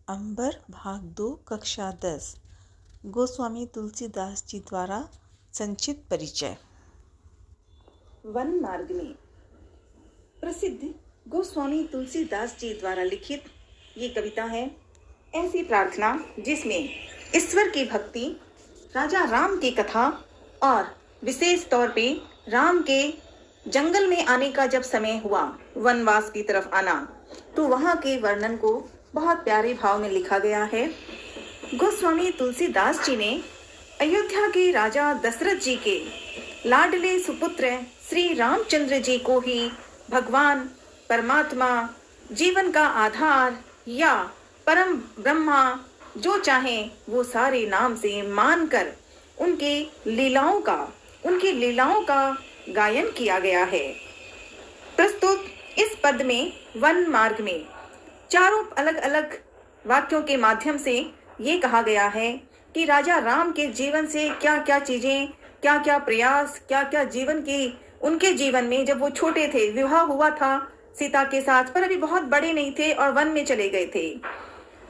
अंबर भाग 2 कक्षा 10 गोस्वामी तुलसीदास जी द्वारा संचित परिचय। वन मार्ग में प्रसिद्ध गोस्वामी तुलसीदास जी द्वारा लिखित ये कविता है। ऐसी प्रार्थना जिसमें ईश्वर की भक्ति, राजा राम की कथा और विशेष तौर पे राम के जंगल में आने का जब समय हुआ, वनवास की तरफ आना, तो वहां के वर्णन को बहुत प्यारे भाव में लिखा गया है। गोस्वामी तुलसीदास जी ने अयोध्या के राजा दशरथ जी के लाडले सुपुत्र श्री रामचंद्र जी को ही भगवान परमात्मा, जीवन का आधार या परम ब्रह्मा जो चाहे वो सारे नाम से मानकर उनकी लीलाओं का गायन किया गया है। प्रस्तुत इस पद में वन मार्ग में चारों अलग अलग वाक्यों के माध्यम से ये कहा गया है कि राजा राम के जीवन से क्या क्या चीजें, क्या क्या प्रयास, क्या क्या जीवन की उनके जीवन में जब वो छोटे थे, विवाह हुआ था सीता के साथ, पर अभी बहुत बड़े नहीं थे और वन में चले गए थे।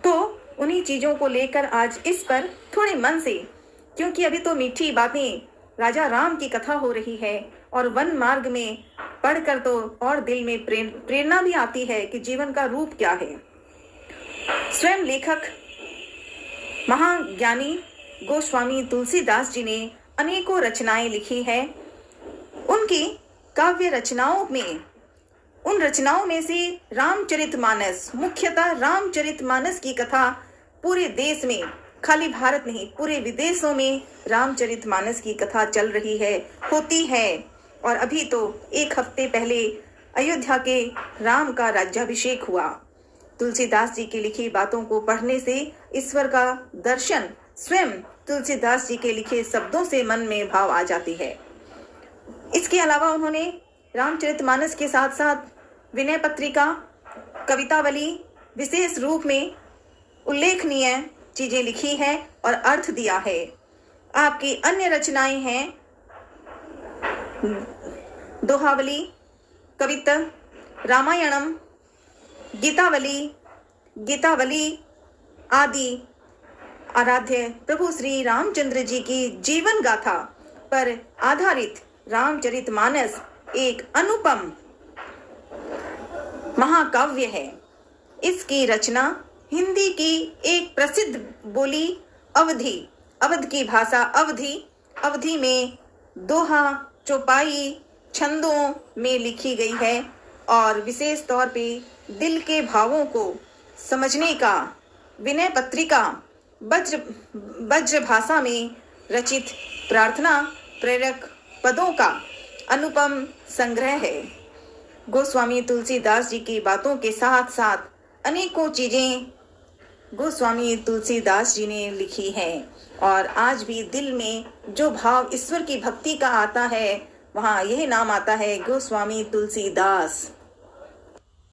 तो उन्हीं चीजों को लेकर आज इस पर थोड़े मन से, क्योंकि अभी तो मीठी बातें राजा राम की कथा हो रही है और वन मार्ग में पढ़कर तो और दिल में प्रेरणा भी आती है कि जीवन का रूप क्या है। स्वयं लेखक महाज्ञानी गोस्वामी तुलसीदास जी ने अनेकों रचनाएं लिखी है। उनकी काव्य रचनाओं में, उन रचनाओं में से रामचरितमानस, मुख्यतः रामचरितमानस की कथा पूरे देश में, खाली भारत नहीं पूरे विदेशों में रामचरितमानस की कथा चल रही है, होती है। और अभी तो एक हफ्ते पहले अयोध्या के राम का राज्याभिषेक हुआ। तुलसीदास जी की लिखी बातों को पढ़ने से ईश्वर का दर्शन स्वयं तुलसीदास जी के लिखे शब्दों से मन में भाव आ जाती है। इसके अलावा उन्होंने रामचरितमानस के साथ साथ विनय पत्रिका, कवितावली विशेष रूप में उल्लेखनीय चीजें लिखी है और अर्थ दिया है। आपकी अन्य रचनाएं हैं दोहावली, कविता, रामायणम, गीतावली आदि आराध्य प्रभु श्री रामचंद्र जी की जीवन गाथा पर आधारित रामचरितमानस एक अनुपम महाकाव्य है। इसकी रचना हिंदी की एक प्रसिद्ध बोली अवध की भाषा अवधी में दोहा, चौपाई छंदों में लिखी गई है और विशेष तौर पे दिल के भावों को समझने का विनय पत्रिका वज्र भाषा में रचित प्रार्थना प्रेरक पदों का अनुपम संग्रह है। गोस्वामी तुलसीदास जी की बातों के साथ साथ अनेकों चीजें गोस्वामी तुलसीदास जी ने लिखी है और आज भी दिल में जो भाव ईश्वर की भक्ति का आता है, वहाँ यह नाम आता है गोस्वामी तुलसीदास।